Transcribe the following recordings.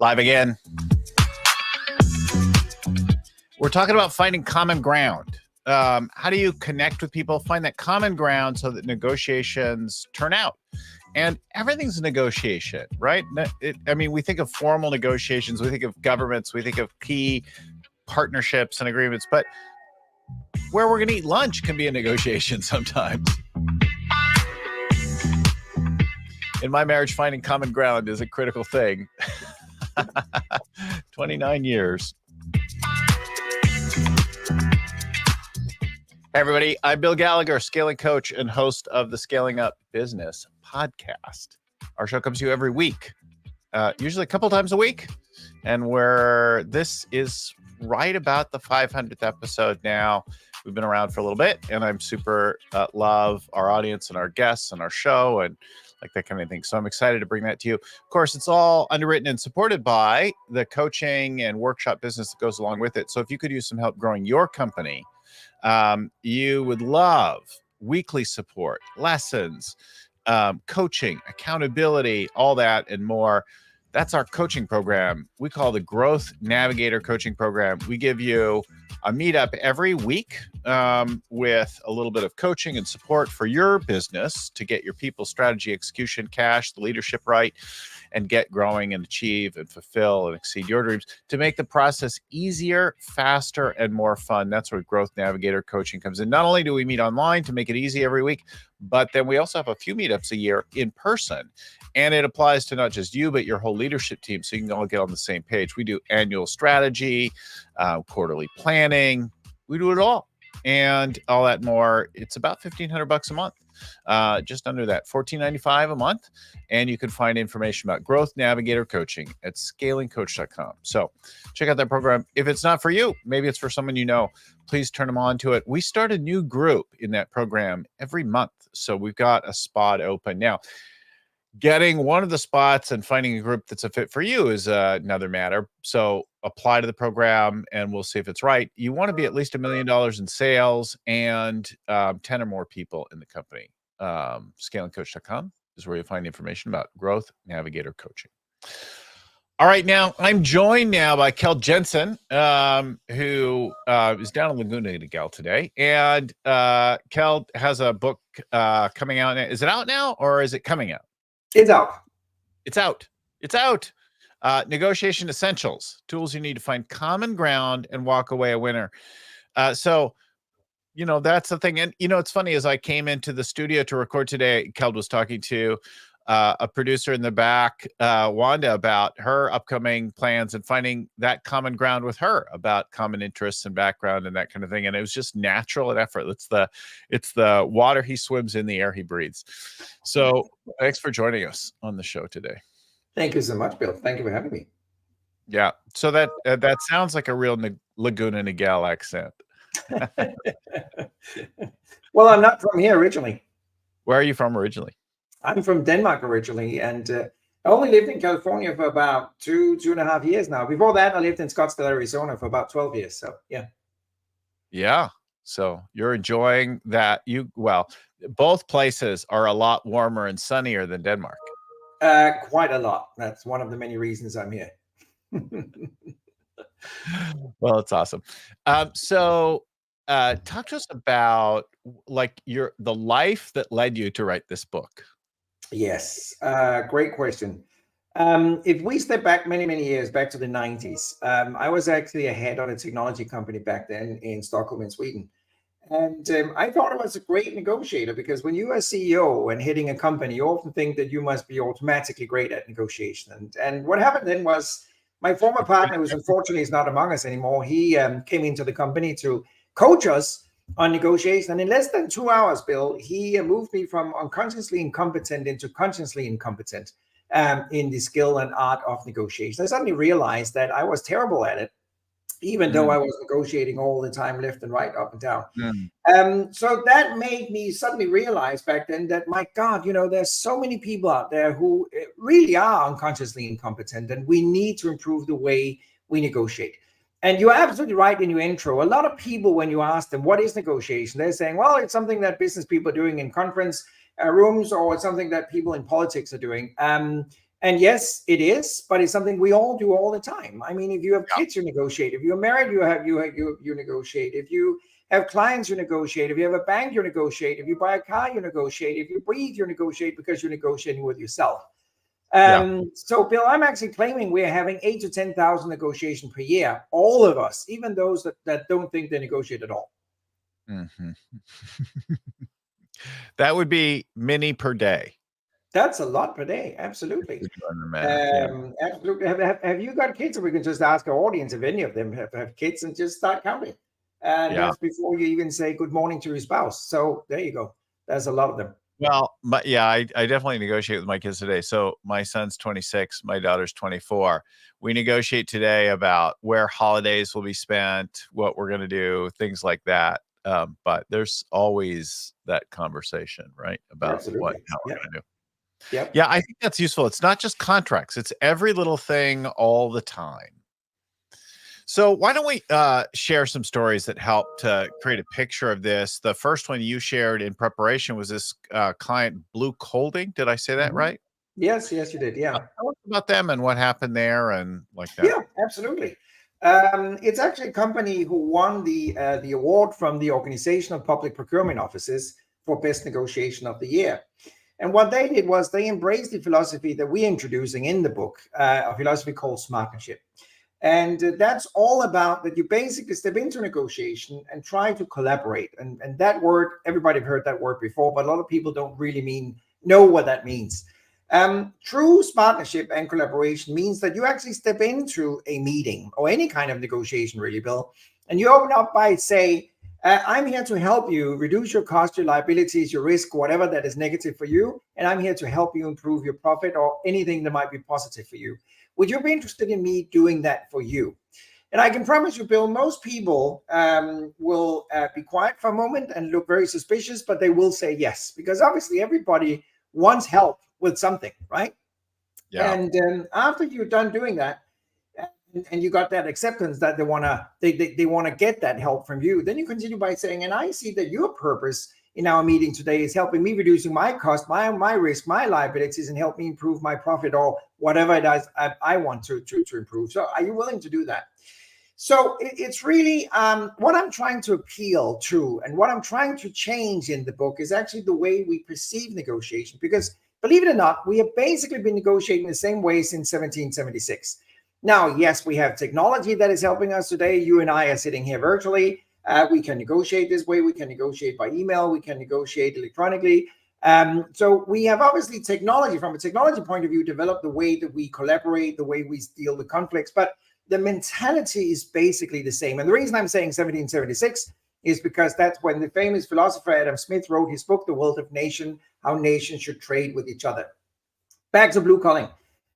Live again. We're talking about finding common ground. How do you connect with people, find that common ground so that negotiations turn out? And everything's a negotiation, right? We think of formal negotiations, we think of governments, we think of key partnerships and agreements, but where we're going to eat lunch can be a negotiation sometimes. In my marriage, finding common ground is a critical thing. 29 years. Hey everybody, I'm Bill Gallagher, scaling coach and host of the Scaling Up Business podcast. Our show comes to you every week, usually a couple times a week, and where this is right about the 500th episode now. We've been around for a little bit, and I'm super love our audience and our guests and our show and like that kind of thing. So I'm excited to bring that to you. Of course, it's all underwritten and supported by the coaching and workshop business that goes along with it. So if you could use some help growing your company, you would love weekly support, lessons, coaching, accountability, all that and more. That's our coaching program. We call the Growth Navigator Coaching Program. We give you a meetup every week with a little bit of coaching and support for your business to get your people, strategy, execution, cash, the leadership right, and get growing and achieve and fulfill and exceed your dreams to make the process easier, faster, and more fun. That's where Growth Navigator Coaching comes in. Not only do we meet online to make it easy every week, but then we also have a few meetups a year in person. And it applies to not just you, but your whole leadership team. So you can all get on the same page. We do annual strategy, quarterly planning. We do it all and all that more. It's about $1,500 a month, just under that, $14.95 a month. And you can find information about Growth Navigator Coaching at scalingcoach.com. So check out that program. If it's not for you, maybe it's for someone you know, please turn them on to it. We start a new group in that program every month. So we've got a spot open now. Getting one of the spots and finding a group that's a fit for you is another matter. So apply to the program and we'll see if it's right. You want to be at least $1 million in sales and 10 or more people in the company. Scalingcoach.com is where you'll find information about Growth Navigator Coaching. All right, now I'm joined now by Keld Jensen, who is down in Laguna Niguel today. And Keld has a book coming out. Is it out now or is it coming out? It's out. It's out. It's out. Negotiation Essentials, tools you need to find common ground and walk away a winner. So, that's the thing. And, it's funny, as I came into the studio to record today, Keld was talking to a producer in the back, Wanda, about her upcoming plans and finding that common ground with her about common interests and background and that kind of thing. And it was just natural and effort. It's the water he swims in, the air he breathes. So thanks for joining us on the show today. Thank you so much, Bill. Thank you for having me. Yeah. So that sounds like a real Laguna Niguel accent. Well, I'm not from here originally. Where are you from originally? I'm from Denmark originally, and I only lived in California for about two and a half years now. Before that, I lived in Scottsdale, Arizona for about 12 years. So, yeah. Yeah. So you're enjoying that. Both places are a lot warmer and sunnier than Denmark. Quite a lot. That's one of the many reasons I'm here. Well, it's awesome. So talk to us about the life that led you to write this book. Yes, great question. If we step back many years, back to the 90s, I was actually a head of a technology company back then in Stockholm in Sweden. And I thought I was a great negotiator because when you are a CEO and heading a company, you often think that you must be automatically great at negotiation. And what happened then was my former partner, who's unfortunately is not among us anymore, he came into the company to coach us on negotiation. And in less than 2 hours, Bill, he moved me from unconsciously incompetent into consciously incompetent in the skill and art of negotiation. I suddenly realized that I was terrible at it, even though I was negotiating all the time, left and right, up and down. So that made me suddenly realize back then that, my God, there's so many people out there who really are unconsciously incompetent, and we need to improve the way we negotiate. And you're absolutely right in your intro. A lot of people, when you ask them, what is negotiation? They're saying, well, it's something that business people are doing in conference rooms, or it's something that people in politics are doing. And yes, it is, but it's something we all do all the time. I mean, if you have Yeah. kids, you negotiate. If you're married, you negotiate. If you have clients, you negotiate. If you have a bank, you negotiate. If you buy a car, you negotiate. If you breathe, you negotiate because you're negotiating with yourself. So, Bill, I'm actually claiming we're having 8 to 10,000 negotiations per year. All of us, even those that don't think they negotiate at all. Mm-hmm. That would be many per day. That's a lot per day. Absolutely. Yeah. Absolutely. Have you got kids? Or we can just ask our audience if any of them have kids and just start counting. And that's before you even say good morning to your spouse. So there you go. There's a lot of them. Well, I definitely negotiate with my kids today. So my son's 26, my daughter's 24. We negotiate today about where holidays will be spent, what we're going to do, things like that. But there's always that conversation, right? About how we're going to do. Yep. Yeah, I think that's useful. It's not just contracts. It's every little thing all the time. So why don't we share some stories that help to create a picture of this? The first one you shared in preparation was this client, Blue Holding. Did I say that right? Yes, you did. Yeah. Tell us about them and what happened there and like that. Yeah, absolutely. It's actually a company who won the award from the Organization of Public Procurement Offices for Best Negotiation of the Year. And what they did was they embraced the philosophy that we're introducing in the book, a philosophy called smartmanship. And that's all about that you basically step into negotiation and try to collaborate. And that word, everybody have heard that word before, but a lot of people don't really know what that means. True partnership and collaboration means that you actually step into a meeting or any kind of negotiation, really, Bill, and you open up by say, I'm here to help you reduce your cost, your liabilities, your risk, whatever that is negative for you. And I'm here to help you improve your profit or anything that might be positive for you. Would you be interested in me doing that for you? And I can promise you, Bill, most people will be quiet for a moment and look very suspicious, but they will say yes, because obviously everybody wants help with something, right? Yeah. And after you're done doing that, and you got that acceptance that they wanna get that help from you, then you continue by saying, and I see that your purpose in our meeting today is helping me reducing my cost, my risk, my liabilities, and help me improve my profit or whatever it is I want to improve. So are you willing to do that? So it's really what I'm trying to appeal to and what I'm trying to change in the book is actually the way we perceive negotiation. Because believe it or not, we have basically been negotiating the same way since 1776. Now, yes, we have technology that is helping us today. You and I are sitting here virtually. We can negotiate this way. We can negotiate by email. We can negotiate electronically. So we have obviously technology from a technology point of view developed the way that we collaborate, the way we deal with conflicts. But the mentality is basically the same. And the reason I'm saying 1776 is because that's when the famous philosopher Adam Smith wrote his book, The Wealth of Nation, How Nations Should Trade with Each Other. Back to Blue Colling.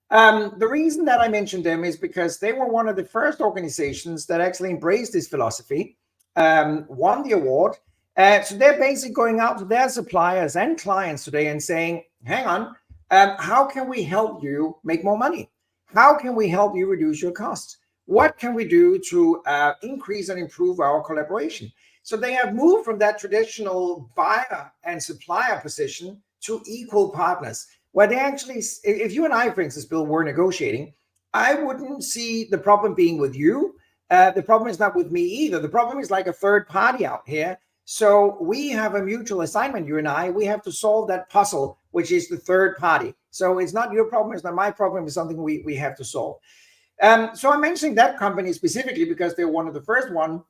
The reason that I mentioned them is because they were one of the first organizations that actually embraced this philosophy, won the award. So they're basically going out to their suppliers and clients today and saying, hang on, how can we help you make more money? How can we help you reduce your costs? What can we do to increase and improve our collaboration? So they have moved from that traditional buyer and supplier position to equal partners, where they actually, if you and I, for instance, Bill, were negotiating, I wouldn't see the problem being with you. The problem is not with me either. The problem is like a third party out here. So we have a mutual assignment, you and I. We have to solve that puzzle, which is the third party. So it's not your problem, it's not my problem, it's something we have to solve. So I'm mentioning that company specifically because they're one of the first one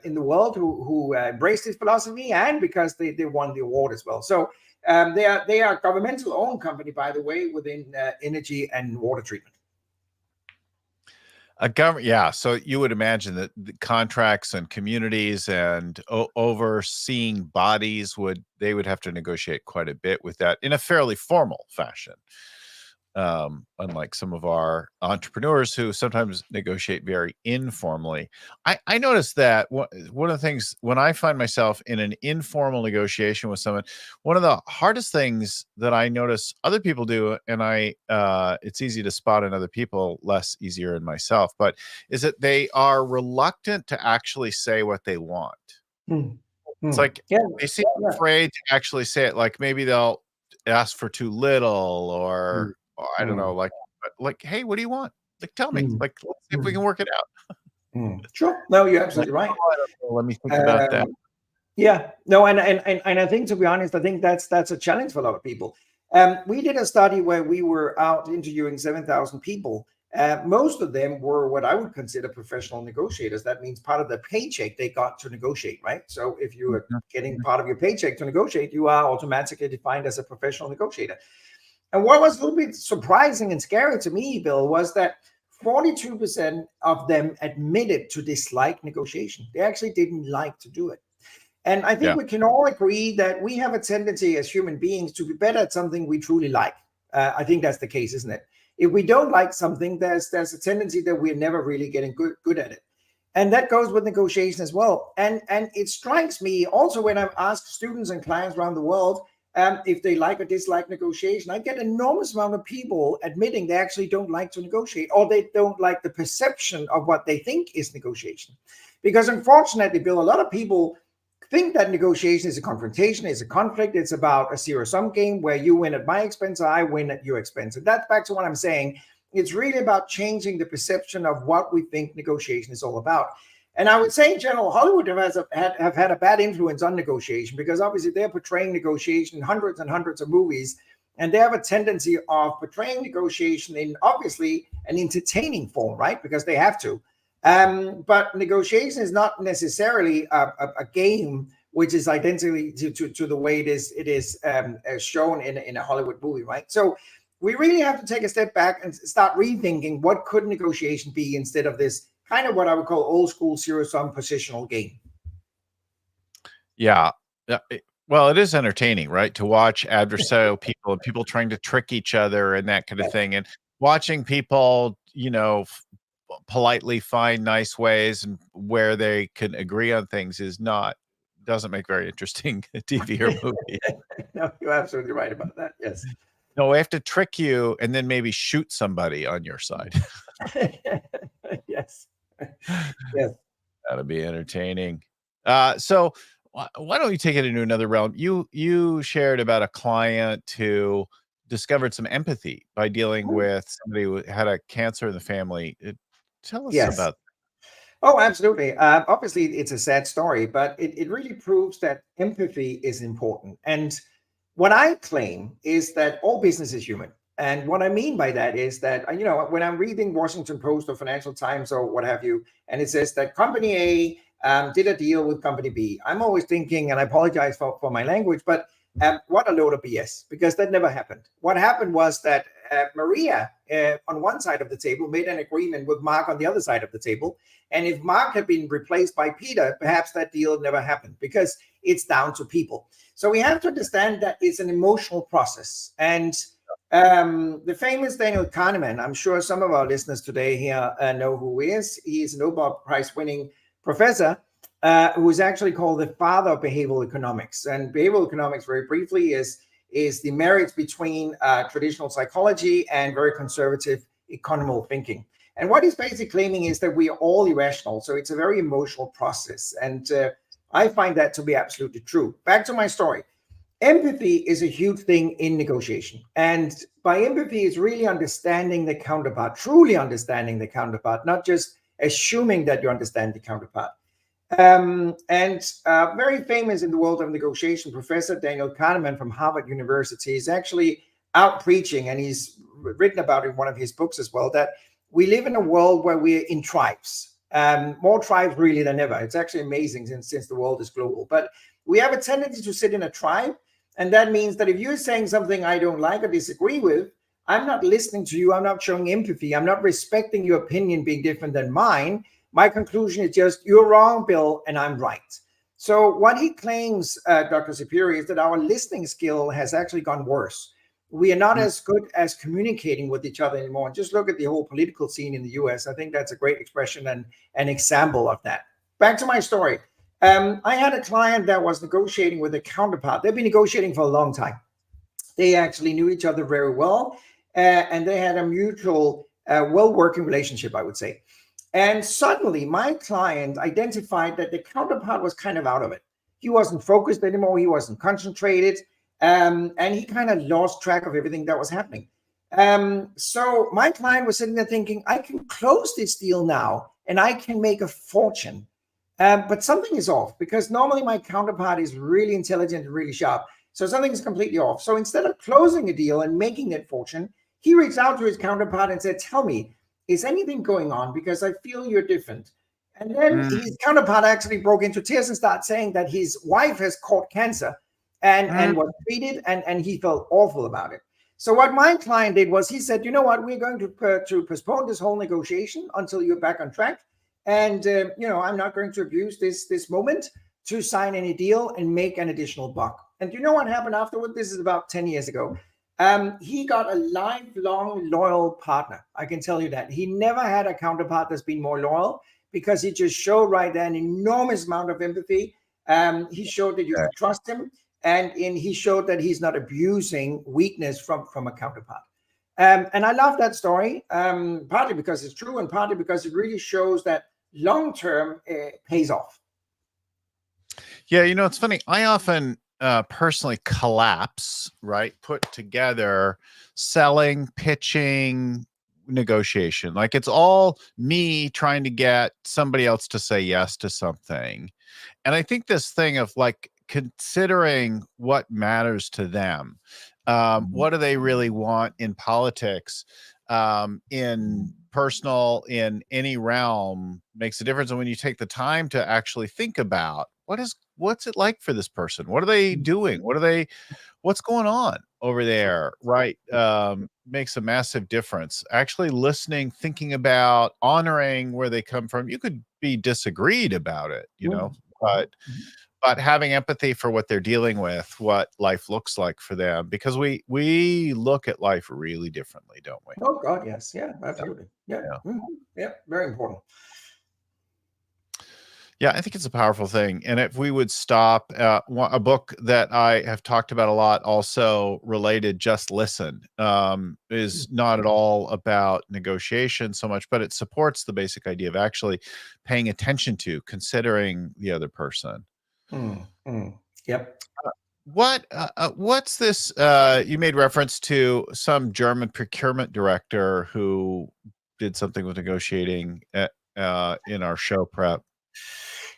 in the world who embraced this philosophy, and because they won the award as well. So they are a governmental owned company, by the way, within energy and water treatment. A government, yeah. So you would imagine that the contracts and communities and overseeing bodies would have to negotiate quite a bit with that in a fairly formal fashion. Unlike some of our entrepreneurs who sometimes negotiate very informally. I noticed that one of the things when I find myself in an informal negotiation with someone, one of the hardest things that I notice other people do, and it's easy to spot in other people, less easier in myself, but is that they are reluctant to actually say what they want. It's like they seem afraid to actually say it. Like maybe they'll ask for too little or or I don't know, like, hey, what do you want? Like, tell me. Mm. Like, let's see if we Mm. can work it out. Sure. No, you're Like, absolutely right. oh, I don't know. Let me think about that. Um, yeah. No, and I think, to be honest, I think that's a challenge for a lot of people. We did a study where we were out interviewing 7,000 people. Most of them were what I would consider professional negotiators. That means part of the paycheck they got to negotiate, right? So if you are Mhm, getting mhm. part of your paycheck to negotiate, you are automatically defined as a professional negotiator. And what was a little bit surprising and scary to me, Bill, was that 42% of them admitted to dislike negotiation. They actually didn't like to do it. And I think Yeah. we can all agree that we have a tendency as human beings to be better at something we truly like. I think that's the case, isn't it? If we don't like something, there's a tendency that we're never really getting good at it. And that goes with negotiation as well. And it strikes me also when I've asked students and clients around the world if they like or dislike negotiation, I get an enormous amount of people admitting they actually don't like to negotiate, or they don't like the perception of what they think is negotiation. Because unfortunately, Bill, a lot of people think that negotiation is a confrontation, is a conflict. It's about a zero-sum game where you win at my expense, or I win at your expense. And that's back to what I'm saying. It's really about changing the perception of what we think negotiation is all about. And I would say, in general, Hollywood have had a bad influence on negotiation, because obviously they're portraying negotiation in hundreds and hundreds of movies. And they have a tendency of portraying negotiation in obviously an entertaining form, right? Because they have to. But negotiation is not necessarily a game which is identically to the way it is shown in a Hollywood movie, right? So we really have to take a step back and start rethinking what could negotiation be, instead of this kind of what I would call old school zero-sum positional game. Yeah. Yeah. Well, it is entertaining, right? To watch adversarial people and people trying to trick each other and that kind of thing. And watching people, politely find nice ways and where they can agree on things doesn't make very interesting TV or movie. No, you're absolutely right about that. Yes. No, we have to trick you and then maybe shoot somebody on your side. Yes. Yes. That'll be entertaining. So why don't we take it into another realm? You shared about a client who discovered some empathy by dealing with somebody who had a cancer in the family. Tell us Yes. about. Oh, absolutely. Obviously, it's a sad story, but it really proves that empathy is important. And what I claim is that all business is human. And what I mean by that is that, when I'm reading Washington Post or Financial Times or what have you, and it says that company A did a deal with company B, I'm always thinking, and I apologize for my language, but what a load of BS, because that never happened. What happened was that Maria on one side of the table made an agreement with Mark on the other side of the table. And if Mark had been replaced by Peter, perhaps that deal never happened, because it's down to people. So we have to understand that it's an emotional process. And the famous Daniel Kahneman, I'm sure some of our listeners today here know who he is. He is a Nobel Prize winning professor who is actually called the father of behavioral economics. And behavioral economics, very briefly, is the marriage between traditional psychology and very conservative economical thinking. And what he's basically claiming is that we are all irrational. So it's a very emotional process. And I find that to be absolutely true. Back to my story. Empathy is a huge thing in negotiation. And by empathy, it's really understanding the counterpart, truly understanding the counterpart, not just assuming that you understand the counterpart. Very famous in the world of negotiation, Professor Daniel Kahneman from Harvard University is actually out preaching, and he's written about it in one of his books as well, that we live in a world where we're in tribes, more tribes really than ever. It's actually amazing since the world is global. But we have a tendency to sit in a tribe, and that means that if you're saying something I don't like or disagree with, I'm not listening to you. I'm not showing empathy. I'm not respecting your opinion being different than mine. My conclusion is just, you're wrong, Bill, and I'm right. So what he claims, Dr. Superior, is that our listening skill has actually gone worse. We are not as good as communicating with each other anymore. And just look at the whole political scene in the US. I think that's a great expression and an example of that. Back to my story. I had a client that was negotiating with a counterpart. They've been negotiating for a long time. They actually knew each other very well, and they had a mutual, well-working relationship, I would say. And suddenly my client identified that the counterpart was kind of out of it. He wasn't focused anymore. He wasn't concentrated. And he kind of lost track of everything that was happening. So my client was sitting there thinking, I can close this deal now and I can make a fortune. But something is off, because normally my counterpart is really intelligent and really sharp. So something is completely off. So instead of closing a deal and making that fortune, he reached out to his counterpart and said, tell me, is anything going on? Because I feel you're different. And then his counterpart actually broke into tears and started saying that his wife has caught cancer and was treated, and he felt awful about it. So what my client did was he said, you know what, we're going to postpone this whole negotiation until you're back on track. And, I'm not going to abuse this moment to sign any deal and make an additional buck. And you know what happened afterward? This is about 10 years ago. He got a lifelong loyal partner. I can tell you that. He never had a counterpart that's been more loyal, because he just showed right there an enormous amount of empathy. He showed that you can trust him. And he showed that he's not abusing weakness from a counterpart. And I love that story, partly because it's true and partly because it really shows that long-term pays off. Yeah, it's funny. I often personally collapse, right? Put together selling, pitching, negotiation. Like, it's all me trying to get somebody else to say yes to something. And I think this thing of like considering what matters to them, what do they really want in politics, in personal, in any realm, makes a difference. And when you take the time to actually think about what's it like for this person, what are they doing, what's going on over there, right? Makes a massive difference. Actually listening, thinking about, honoring where they come from. You could be disagreed about it, but having empathy for what they're dealing with, what life looks like for them, because we look at life really differently, don't we? Oh God, yes. Yeah, absolutely. Yeah. Yeah, very important. Yeah, I think it's a powerful thing. And if we would stop, a book that I have talked about a lot, also related, Just Listen, is not at all about negotiation so much, but it supports the basic idea of actually paying attention to, considering the other person. Yep. What's this? You made reference to some German procurement director who did something with negotiating in our show prep.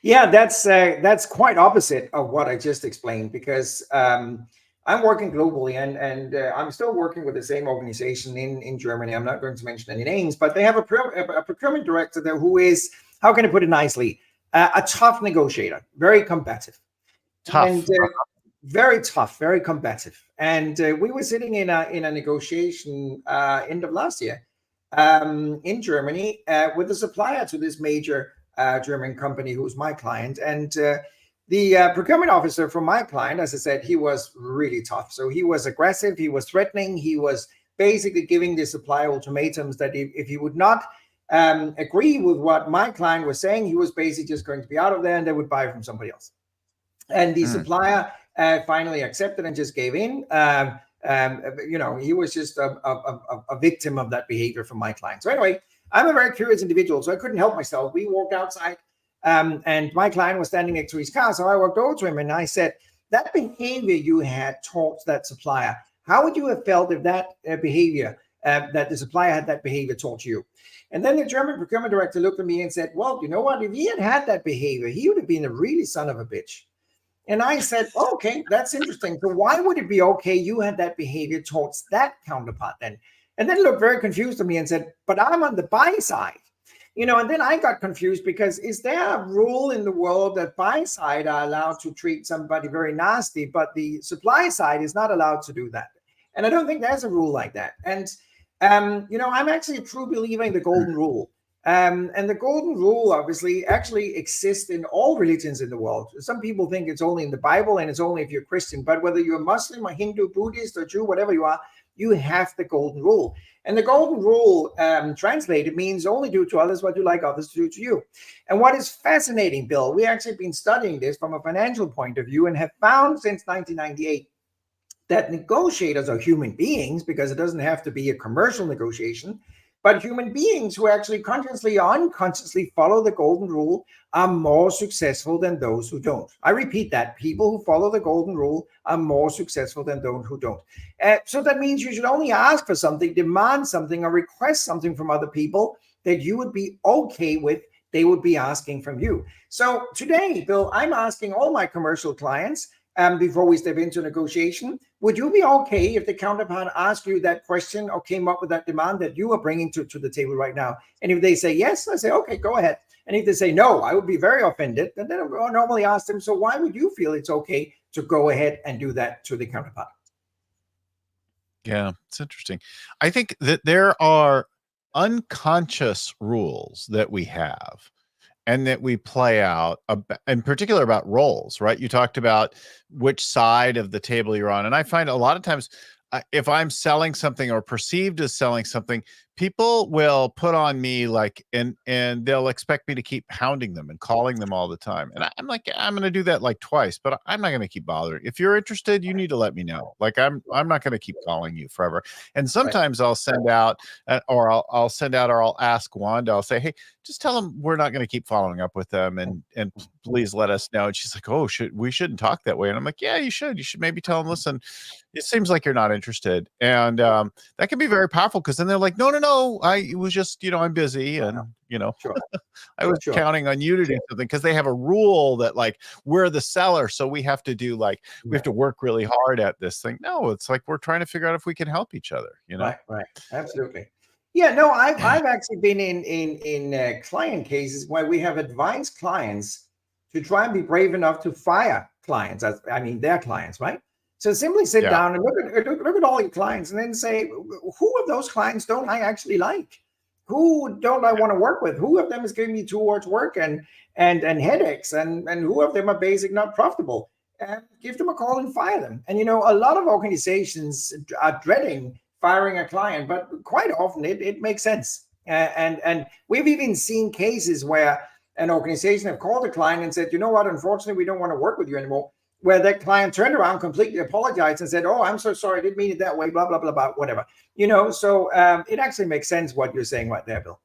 Yeah, that's quite opposite of what I just explained, because I'm working globally, and I'm still working with the same organization in Germany. I'm not going to mention any names, but they have a procurement director there who is, how can I put it nicely, a tough negotiator, very combative. Tough. Very tough, very combative. And we were sitting in a negotiation end of last year in Germany with a supplier to this major German company who's my client. And the procurement officer from my client, as I said, he was really tough. So he was aggressive, he was threatening, he was basically giving the supplier ultimatums that if he would not agree with what my client was saying, he was basically just going to be out of there and they would buy from somebody else. And the supplier finally accepted and just gave in. He was just a victim of that behavior from my client. So anyway, I'm a very curious individual, so I couldn't help myself. We walked outside, and my client was standing next to his car. So I walked over to him and I said, that behavior you had towards that supplier, how would you have felt if that behavior, that the supplier had that behavior towards you? And then the German procurement director looked at me and said, well, you know what? If he had that behavior, he would have been a really son of a bitch. And I said, oh, okay, that's interesting. So why would it be okay you had that behavior towards that counterpart then? And then he looked very confused at me and said, but I'm on the buy side. And then I got confused, because is there a rule in the world that buy side are allowed to treat somebody very nasty, but the supply side is not allowed to do that? And I don't think there's a rule like that. And, I'm actually a true believer in the golden rule. And the golden rule obviously actually exists in all religions in the world. Some people think it's only in the Bible and it's only if you're Christian, but whether you're Muslim or Hindu, Buddhist or Jew, whatever you are, you have the golden rule. And the golden rule translated means only do to others what you like others to do to you. And what is fascinating, Bill, we actually been studying this from a financial point of view and have found since 1998 that negotiators are human beings, because it doesn't have to be a commercial negotiation. But human beings who actually consciously or unconsciously follow the golden rule are more successful than those who don't. I repeat that. People who follow the golden rule are more successful than those who don't. So that means you should only ask for something, demand something, or request something from other people that you would be okay with, they would be asking from you. So today, Bill, I'm asking all my commercial clients, before we step into negotiation, would you be okay if the counterpart asked you that question or came up with that demand that you are bringing to the table right now? And if they say yes, I say, okay, go ahead. And if they say no, I would be very offended. And then I'll normally ask them, so why would you feel it's okay to go ahead and do that to the counterpart? Yeah, it's interesting. I think that there are unconscious rules that we have and that we play out, in particular about roles, right? You talked about which side of the table you're on. And I find a lot of times if I'm selling something or perceived as selling something, people will put on me like, and they'll expect me to keep hounding them and calling them all the time. And I'm like, I'm going to do that like twice, but I'm not going to keep bothering. If you're interested, you need to let me know. Like I'm not going to keep calling you forever. And sometimes I'll send out, or I'll send out, or I'll ask Wanda, I'll say, hey, just tell them we're not going to keep following up with them, and please let us know. And she's like, oh, we shouldn't talk that way. And I'm like, yeah, you should maybe tell them, listen, it seems like you're not interested. And that can be very powerful, because then they're like, no, it was just, I'm busy. And, Sure. I was counting on you to do something, because they have a rule that like, we're the seller, so we have to do we have to work really hard at this thing. No, it's like, we're trying to figure out if we can help each other, Right. Absolutely. Yeah, no, I've actually been in client cases where we have advised clients to try and be brave enough to fire clients. I mean, their clients, right? So simply sit down and look at all your clients, and then say, who of those clients don't I actually like? Who don't I want to work with? Who of them is giving me too much work and headaches? And who of them are basic, not profitable? And give them a call and fire them. And a lot of organizations are dreading firing a client, but quite often it makes sense. And we've even seen cases where an organization have called a client and said, you know what, unfortunately, we don't want to work with you anymore. Where that client turned around, completely apologized and said, oh, I'm so sorry, I didn't mean it that way, blah, blah, blah, blah, whatever. So it actually makes sense what you're saying right there, Bill.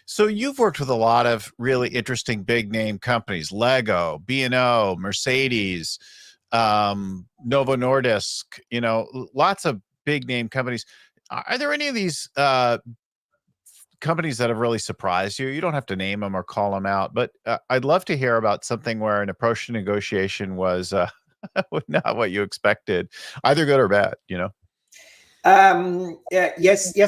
So you've worked with a lot of really interesting big name companies, Lego, B&O, Mercedes, Novo Nordisk, lots of big name companies. Are there any of these companies that have really surprised you? You don't have to name them or call them out, but I'd love to hear about something where an approach to negotiation was not what you expected, either good or bad, Yes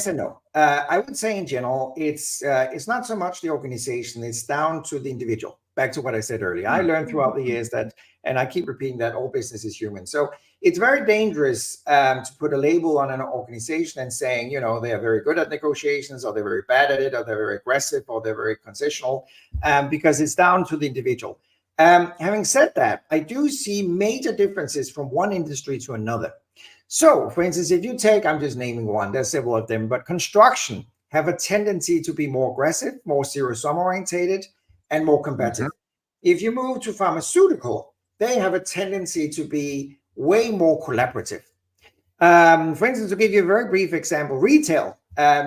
and no. I would say in general, it's not so much the organization, it's down to the individual. Back to what I said earlier. I learned throughout the years that, and I keep repeating that, all business is human. So it's very dangerous to put a label on an organization and saying, they are very good at negotiations, or they're very bad at it, or they're very aggressive, or they're very concessional, because it's down to the individual. Having said that, I do see major differences from one industry to another. So, for instance, if you take, I'm just naming one, there's several of them, but construction have a tendency to be more aggressive, more zero-sum orientated, and more combative. If you move to pharmaceutical, they have a tendency to be way more collaborative. For instance, to give you a very brief example, retail,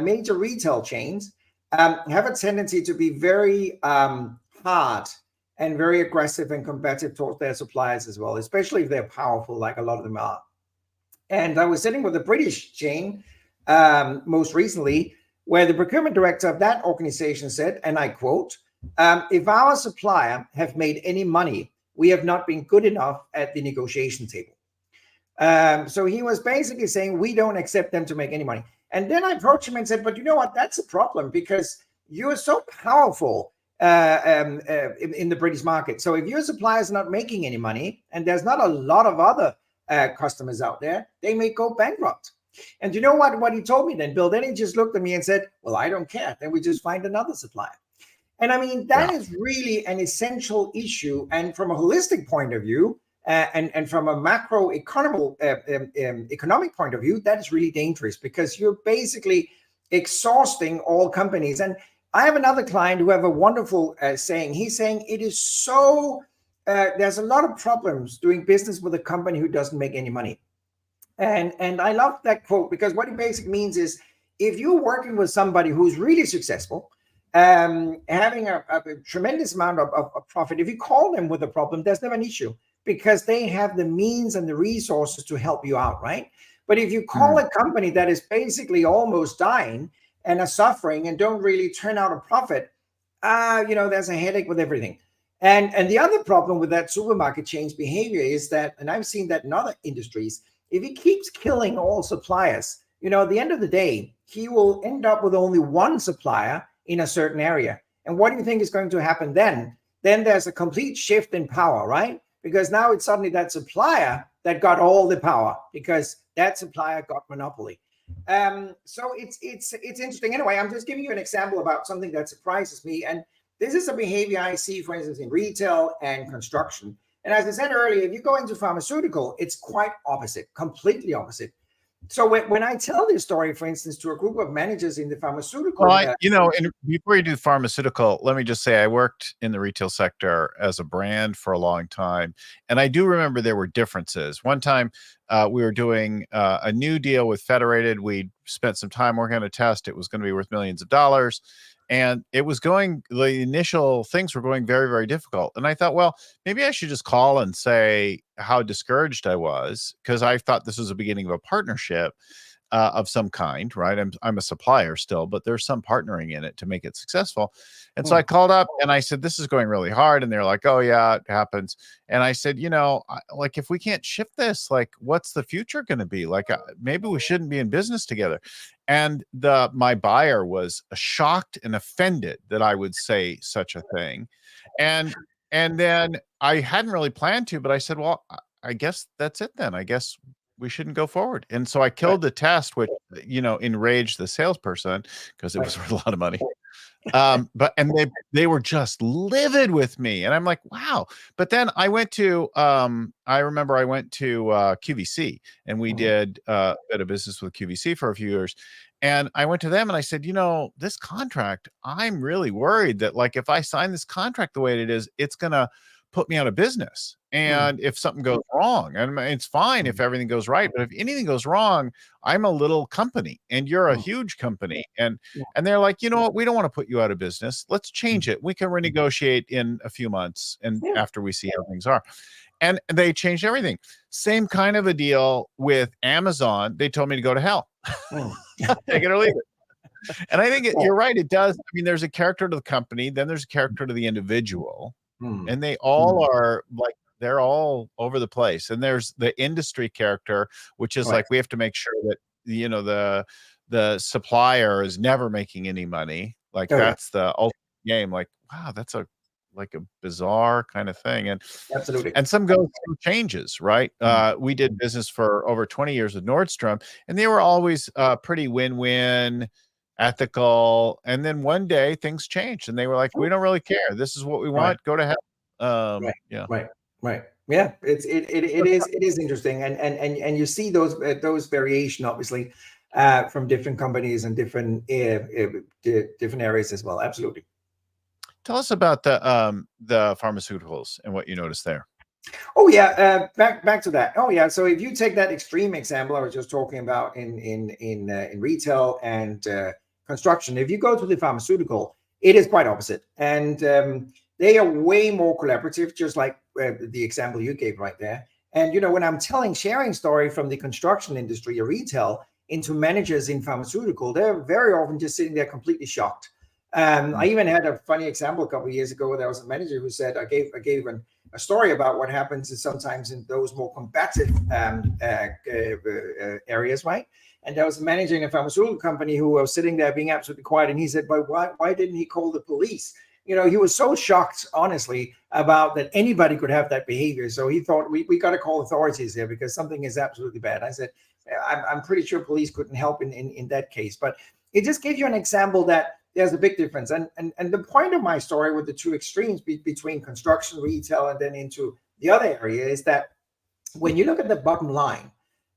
major retail chains have a tendency to be very hard and very aggressive and combative towards their suppliers as well, especially if they're powerful, like a lot of them are. And I was sitting with a British chain most recently, where the procurement director of that organization said, and I quote, if our supplier have made any money, we have not been good enough at the negotiation table. So he was basically saying, we don't accept them to make any money. And then I approached him and said, but you know what, that's a problem, because you're so powerful in the British market. So if your supplier is not making any money, and there's not a lot of other customers out there, they may go bankrupt. And you know what he told me then, Bill? Then he just looked at me and said, well, I don't care. Then we just find another supplier. And I mean, that is really an essential issue. And from a holistic point of view, and from a macro economic point of view, that is really dangerous, because you're basically exhausting all companies. And I have another client who have a wonderful saying. He's saying it is so, there's a lot of problems doing business with a company who doesn't make any money. And I love that quote, because what it basically means is, if you're working with somebody who's really successful, having a tremendous amount of profit, if you call them with a problem, there's never an issue because they have the means and the resources to help you out, right? But if you call a company that is basically almost dying and are suffering and don't really turn out a profit, there's a headache with everything. And the other problem with that supermarket chain's behavior is that, and I've seen that in other industries, if he keeps killing all suppliers, at the end of the day, he will end up with only one supplier in a certain area. And what do you think is going to happen then? Then there's a complete shift in power, right? Because now it's suddenly that supplier that got all the power because that supplier got monopoly. So it's interesting. Anyway, I'm just giving you an example about something that surprises me. And this is a behavior I see, for instance, in retail and construction. And as I said earlier, if you go into pharmaceutical, it's quite opposite, completely opposite. So when I tell this story, for instance, to a group of managers in the pharmaceutical, before you do pharmaceutical, let me just say I worked in the retail sector as a brand for a long time, and I do remember there were differences. One time, we were doing a new deal with Federated. We spent some time working on a test. It was going to be worth millions of dollars. And the initial things were going very, very difficult. And I thought, well, maybe I should just call and say how discouraged I was, because I thought this was the beginning of a partnership of some kind, right? I'm a supplier still, but there's some partnering in it to make it successful. And so I called up and I said, this is going really hard. And they're like, oh yeah, it happens. And I said, if we can't shift this, like, what's the future going to be? Like, maybe we shouldn't be in business together. And my buyer was shocked and offended that I would say such a thing. And then I hadn't really planned to, but I said, well, I guess that's it then. I guess we shouldn't go forward. And so I killed the test, which, enraged the salesperson because it was worth a lot of money. But they were just livid with me. And I'm like, wow. But then I went to, I remember I went to QVC, and we did a bit of business with QVC for a few years. And I went to them and I said, this contract, I'm really worried that, like, if I sign this contract the way it is, it's going to put me out of business. And if something goes wrong, and it's fine if everything goes right, but if anything goes wrong, I'm a little company and you're a huge company. And they're like, you know what, we don't want to put you out of business. Let's change it. We can renegotiate in a few months and after we see how things are. And they changed everything. Same kind of a deal with Amazon. They told me to go to hell. Take it or leave it. And I think you're right. It does. I mean, there's a character to the company, then there's a character to the individual. And they all are like, they're all over the place. And there's the industry character, which is like, we have to make sure that, the supplier is never making any money. Like that's the ultimate game. Like, wow, that's a bizarre kind of thing. And absolutely. And some go through changes, right? We did business for over 20 years with Nordstrom, and they were always pretty win-win, ethical. And then one day things changed and they were like, we don't really care. This is what we want. Go to hell. Right. Yeah, it is interesting. And you see those variation, obviously, from different companies and different areas as well. Absolutely. Tell us about the pharmaceuticals and what you noticed there. Oh yeah, back to that. Oh yeah, so if you take that extreme example I was just talking about in retail and construction, if you go to the pharmaceutical, it is quite opposite, and they are way more collaborative, just like the example you gave right there. And when I'm sharing story from the construction industry or retail into managers in pharmaceutical, they're very often just sitting there completely shocked. I even had a funny example a couple of years ago where there was a manager who said, I gave a story about what happens sometimes in those more combative areas, right? And there was a manager in a pharmaceutical company who was sitting there being absolutely quiet. And he said, but why didn't he call the police? He was so shocked, honestly, about that anybody could have that behavior. So he thought, we got to call authorities here because something is absolutely bad. I said, I'm pretty sure police couldn't help in that case. But it just gives you an example that there's a big difference. And the point of my story with the two extremes between construction, retail, and then into the other area is that when you look at the bottom line,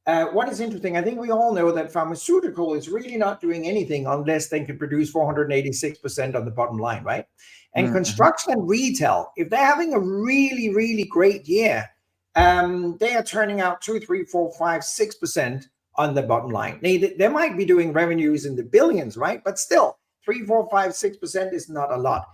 what is interesting, I think we all know that pharmaceutical is really not doing anything unless they can produce 486% on the bottom line, right? And construction and retail, if they're having a really, really great year, they are turning out 2, 3, 4, 5, 6% on the bottom line. They might be doing revenues in the billions, right? But still, 3, 4, 5, 6% is not a lot.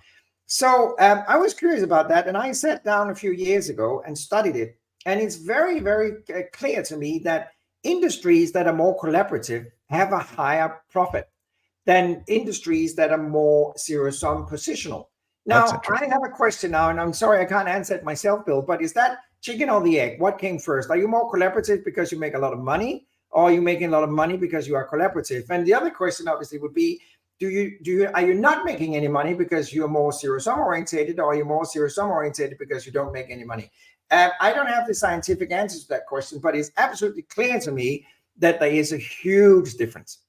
So I was curious about that, and I sat down a few years ago and studied it. And it's very, very clear to me that industries that are more collaborative have a higher profit than industries that are more zero-sum positional. Now, I have a question now, and I'm sorry I can't answer it myself, Bill, but is that chicken or the egg? What came first? Are you more collaborative because you make a lot of money, or are you making a lot of money because you are collaborative? And the other question obviously would be, are you not making any money because you're more zero-sum orientated, or are you more zero-sum orientated because you don't make any money? I don't have the scientific answer to that question, but it's absolutely clear to me that there is a huge difference.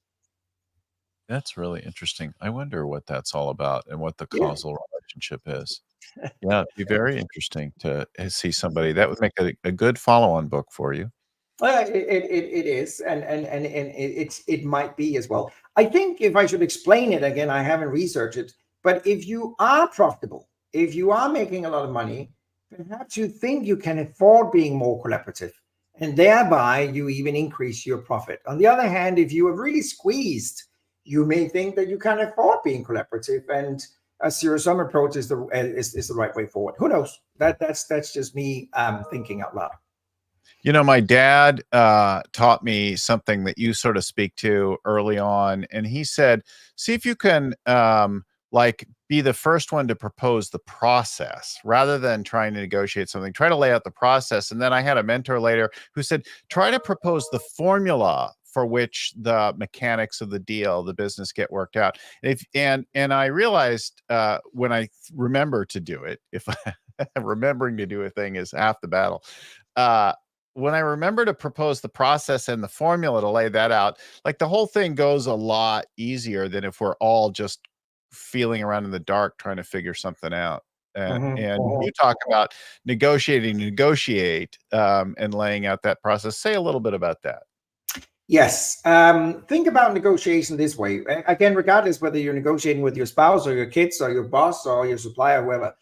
That's really interesting. I wonder what that's all about and what the causal relationship is. Yeah, it'd be very interesting to see somebody that would make a good follow-on book for you. It is, and it might be as well. I think if I should explain it again, I haven't researched it, but if you are profitable, if you are making a lot of money, perhaps you think you can afford being more collaborative, and thereby you even increase your profit. On the other hand, if you are really squeezed, you may think that you can afford being collaborative, and a zero-sum approach is the right way forward. Who knows? That's just me thinking out loud. You know, my dad taught me something that you sort of speak to early on, and he said, see if you can like be the first one to propose the process rather than trying to negotiate something. Try to lay out the process. And then I had a mentor later who said, try to propose the formula for which the mechanics of the deal, the business get worked out. And I realized when I remember to do it, if remembering to do a thing is half the battle. When I remember to propose the process and the formula to lay that out, like the whole thing goes a lot easier than if we're all just feeling around in the dark trying to figure something out. And you talk about negotiate, and laying out that process. Say a little bit about that. Yes. Think about negotiation this way. Again, regardless whether you're negotiating with your spouse or your kids or your boss or your supplier, whoever,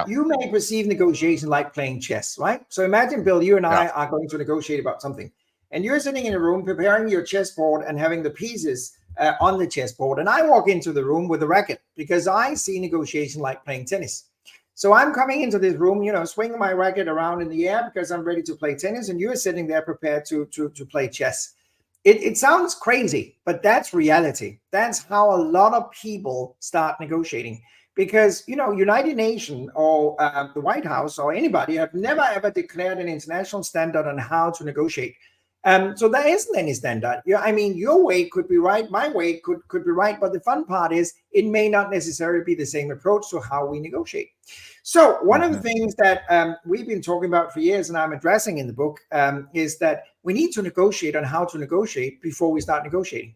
you may perceive negotiation like playing chess, right? So imagine, Bill, you and I are going to negotiate about something, and you're sitting in a room preparing your chessboard and having the pieces on the chessboard, and I walk into the room with a racket because I see negotiation like playing tennis. So I'm coming into this room, swinging my racket around in the air because I'm ready to play tennis, and you're sitting there prepared to play chess. It sounds crazy, but that's reality. That's how a lot of people start negotiating. Because, United Nations or the White House or anybody have never, ever declared an international standard on how to negotiate. So there isn't any standard. Your way could be right. My way could be right. But the fun part is it may not necessarily be the same approach to how we negotiate. So one of the things that we've been talking about for years, and I'm addressing in the book, is that we need to negotiate on how to negotiate before we start negotiating.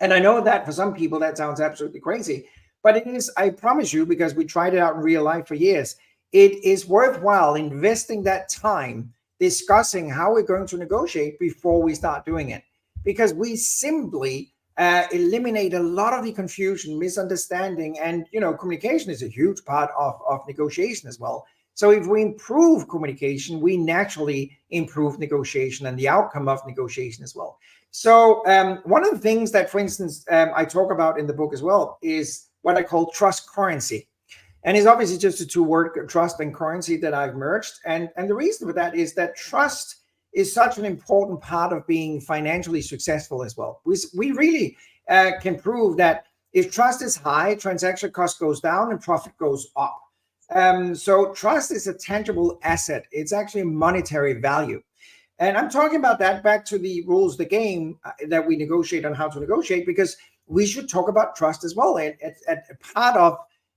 And I know that for some people, that sounds absolutely crazy. But it is, I promise you, because we tried it out in real life for years, it is worthwhile investing that time discussing how we're going to negotiate before we start doing it. Because we simply eliminate a lot of the confusion, misunderstanding, and, communication is a huge part of negotiation as well. So if we improve communication, we naturally improve negotiation and the outcome of negotiation as well. So one of the things that, for instance, I talk about in the book as well is what I call trust currency. And it's obviously just a two-word, trust and currency, that I've merged. And the reason for that is that trust is such an important part of being financially successful as well. We really can prove that if trust is high, transaction cost goes down and profit goes up. So trust is a tangible asset. It's actually monetary value. And I'm talking about that back to the rules of the game that we negotiate on how to negotiate, because we should talk about trust as well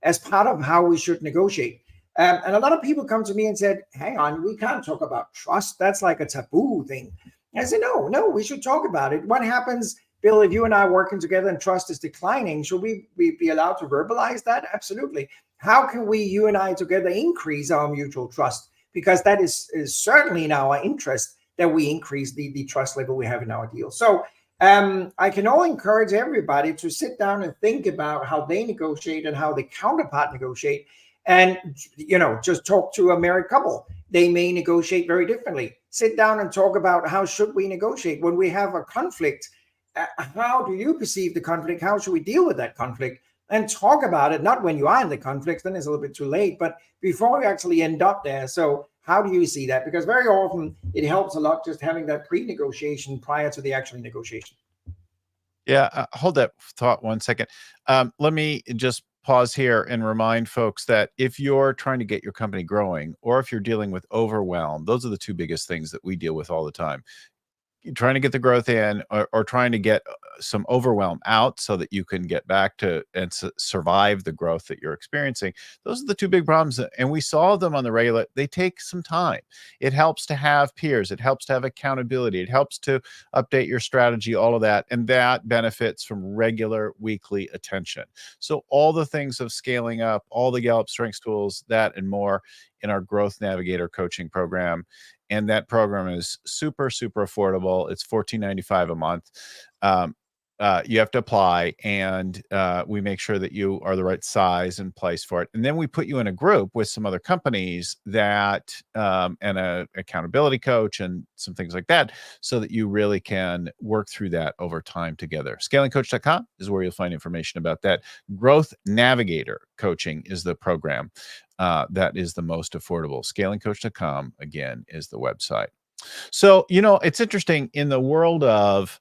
as part of how we should negotiate. And a lot of people come to me and said, hang on, we can't talk about trust. That's like a taboo thing. And I said, no, we should talk about it. What happens, Bill, if you and I are working together and trust is declining, should we be allowed to verbalize that? Absolutely. How can we, you and I together, increase our mutual trust? Because that is certainly in our interest that we increase the trust level we have in our deal. So I can all encourage everybody to sit down and think about how they negotiate and how the counterpart negotiate. And, just talk to a married couple. They may negotiate very differently. sit down and talk about how should we negotiate when we have a conflict. How do you perceive the conflict? How should we deal with that conflict? And talk about it, not when you are in the conflict, then it's a little bit too late, but before we actually end up there. So how do you see that? Because very often it helps a lot just having that pre-negotiation prior to the actual negotiation. Yeah, hold that thought one second. Let me just pause here and remind folks that if you're trying to get your company growing, or if you're dealing with overwhelm, those are the two biggest things that we deal with all the time. Trying to get the growth in, or trying to get some overwhelm out so that you can get back to and survive the growth that you're experiencing. Those are the two big problems, and we solve them on the regular. They take some time. It helps to have peers. It helps to have accountability. It helps to update your strategy, all of that, and that benefits from regular weekly attention. So all the things of scaling up, all the Gallup Strengths tools, that and more in our Growth Navigator coaching program. And that program is super, super affordable. It's $14.95 a month. You have to apply, and we make sure that you are the right size and place for it. And then we put you in a group with some other companies that, and an accountability coach and some things like that, so that you really can work through that over time together. Scalingcoach.com is where you'll find information about that. Growth Navigator coaching is the program that is the most affordable. Scalingcoach.com, again, is the website. So, it's interesting in the world of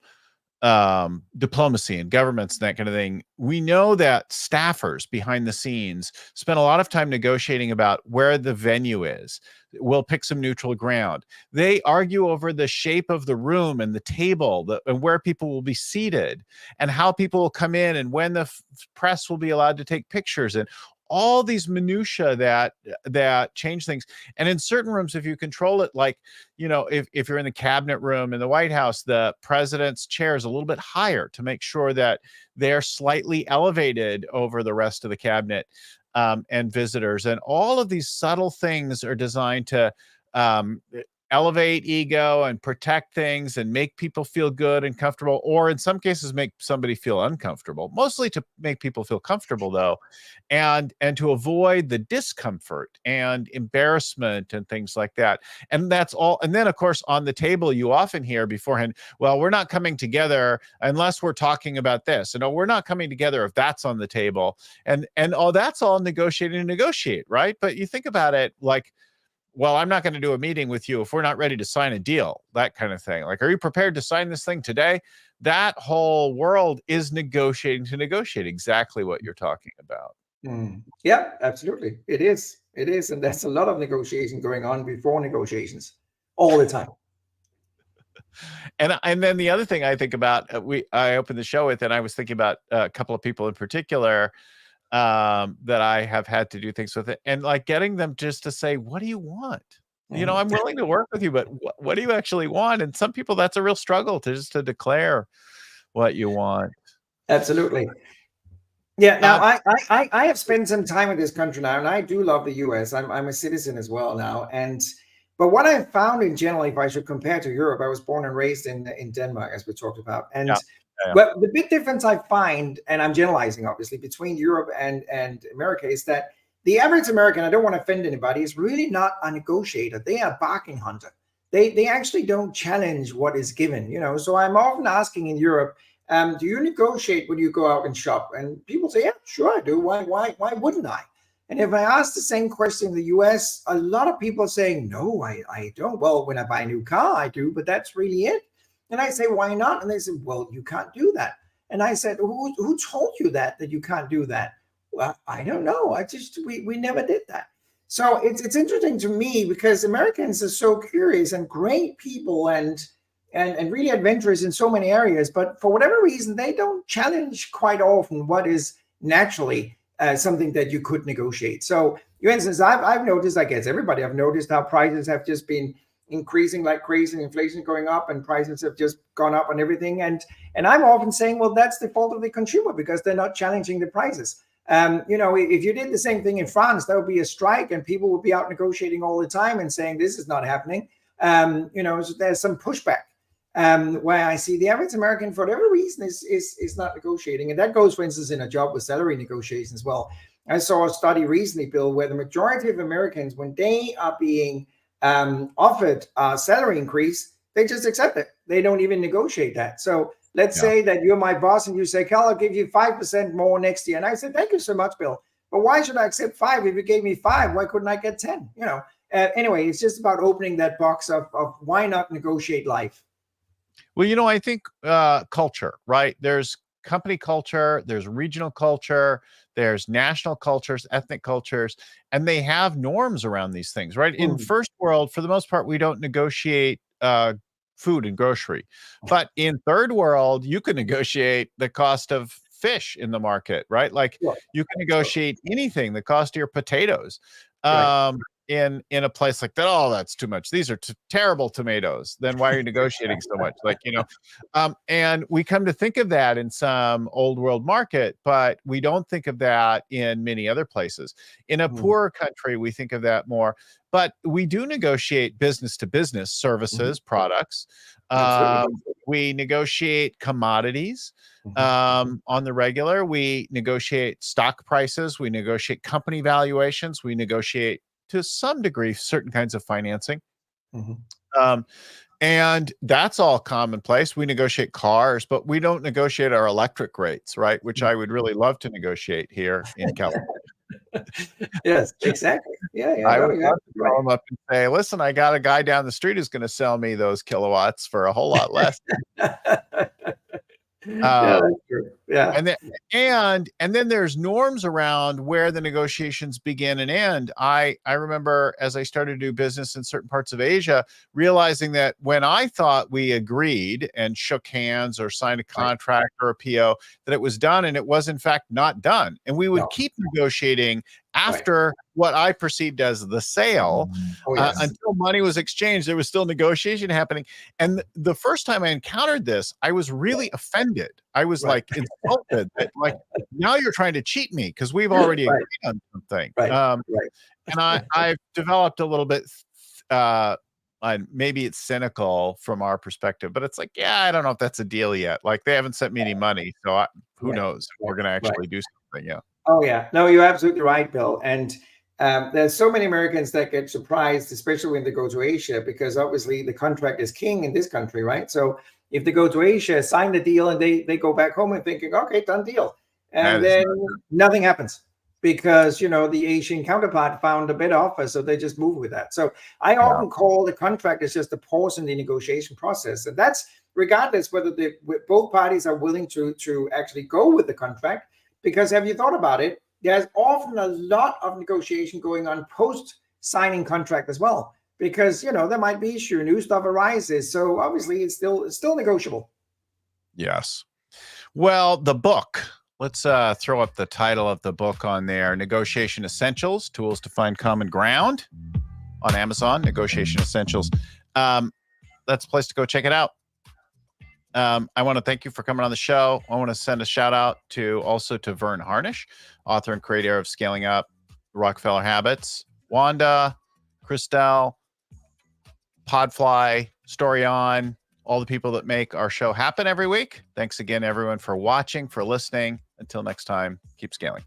diplomacy and governments and that kind of thing. We know that staffers behind the scenes spend a lot of time negotiating about where the venue is. We'll pick some neutral ground. They argue over the shape of the room and the table, and where people will be seated, and how people will come in, and when the press will be allowed to take pictures, and all these minutia that change things. And in certain rooms, if you control it, like, if you're in the cabinet room in the White House, the president's chair is a little bit higher to make sure that they're slightly elevated over the rest of the cabinet and visitors. And all of these subtle things are designed to elevate ego and protect things and make people feel good and comfortable, or in some cases make somebody feel uncomfortable, mostly to make people feel comfortable though, and to avoid the discomfort and embarrassment and things like that. And that's all. And then of course on the table you often hear beforehand, well, we're not coming together unless we're talking about this, and we're not coming together if that's on the table, and that's all negotiate, right? But you think about it, like, well, I'm not going to do a meeting with you if we're not ready to sign a deal, that kind of thing. Like, are you prepared to sign this thing today? That whole world is negotiating to negotiate exactly what you're talking about. Yeah, absolutely. It is. And there's a lot of negotiation going on before negotiations all the time. And then the other thing I think about, I opened the show with, and I was thinking about a couple of people in particular that I have had to do things with it, and like getting them just to say, what do you want? I'm willing to work with you, but what do you actually want? And some people, that's a real struggle to declare what you want. Absolutely. Yeah. Now, I have spent some time in this country now, and I do love the US. I'm a citizen as well now. But what I found in general, if I should compare to Europe, I was born and raised in Denmark, as we talked about. And well, the big difference I find, and I'm generalizing obviously, between Europe and America is that the average American, I don't want to offend anybody, is really not a negotiator. They are a bargain hunter. They actually don't challenge what is given, So I'm often asking in Europe, do you negotiate when you go out and shop? And people say, yeah, sure I do. Why wouldn't I? And if I ask the same question in the US, a lot of people are saying, no, I don't. Well, when I buy a new car, I do, but that's really it. And I say, why not? And they said, well, you can't do that. And I said, who told you that you can't do that? Well, I don't know. We never did that. So it's interesting to me because Americans are so curious and great people and really adventurous in so many areas. But for whatever reason, they don't challenge quite often what is naturally something that you could negotiate. So, for instance, I've noticed, I guess everybody have noticed how prices have just been increasing like crazy, and inflation going up, and prices have just gone up on everything. And I'm often saying, well, that's the fault of the consumer because they're not challenging the prices. If you did the same thing in France, there would be a strike and people would be out negotiating all the time and saying this is not happening. So there's some pushback where I see the average American, for whatever reason, is not negotiating. And that goes, for instance, in a job with salary negotiations as well. I saw a study recently, Bill, where the majority of Americans, when they are being offered a salary increase, they just accept it. They don't even negotiate that. So let's say that you're my boss and you say, Kel, I'll give you 5% more next year. And I said, thank you so much, Bill. But why should I accept 5? If you gave me 5, why couldn't I get 10? Anyway, it's just about opening that box of why not negotiate life? Well, I think culture, right? There's company culture, there's regional culture, there's national cultures, ethnic cultures, and they have norms around these things, right? In first world, for the most part, we don't negotiate food and grocery. But in third world, you can negotiate the cost of fish in the market, right? Like you can negotiate anything, the cost of your potatoes. In a place like that, oh, that's too much. These are terrible tomatoes. Then why are you negotiating so much? And we come to think of that in some old world market, but we don't think of that in many other places. In a poorer country, we think of that more, but we do negotiate business to business services, products. We negotiate commodities on the regular. We negotiate stock prices. We negotiate company valuations. We negotiate to some degree certain kinds of financing. And that's all commonplace. We negotiate cars, but we don't negotiate our electric rates, right? Which I would really love to negotiate here in California. Yes, exactly. I would love to call them up and say, listen, I got a guy down the street who's going to sell me those kilowatts for a whole lot less. That's true. And then there's norms around where the negotiations begin and end. I remember as I started to do business in certain parts of Asia, realizing that when I thought we agreed and shook hands or signed a contract or a PO, that it was done, and it was in fact not done. And we would keep negotiating after what I perceived as the sale until money was exchanged. There was still negotiation happening. And the first time I encountered this, I was really offended. I was like insulted that like, now you're trying to cheat me because we've already agreed on something. And I've developed a little bit, maybe it's cynical from our perspective, but it's like, I don't know if that's a deal yet. Like they haven't sent me any money. So who knows if we're going to actually do something. Oh, yeah. No, you're absolutely right, Bill. And there's so many Americans that get surprised, especially when they go to Asia, because obviously the contract is king in this country, right? So if they go to Asia, sign the deal, and they go back home and thinking, okay, done deal. And then nothing happens because, the Asian counterpart found a better offer. So they just move with that. So I often call the contract as just a pause in the negotiation process. And that's regardless whether both parties are willing to actually go with the contract. Because have you thought about it? There's often a lot of negotiation going on post-signing contract as well. Because, there might be issue, new stuff arises. So obviously it's still negotiable. Yes. Well, the book, let's throw up the title of the book on there. Negotiation Essentials, Tools to Find Common Ground on Amazon, Negotiation Essentials. That's a place to go check it out. I want to thank you for coming on the show. I want to send a shout out to Vern Harnish, author and creator of Scaling Up, Rockefeller Habits, Wanda, Christelle, Podfly, Story On, all the people that make our show happen every week. Thanks again, everyone, for watching, for listening. Until next time, keep scaling.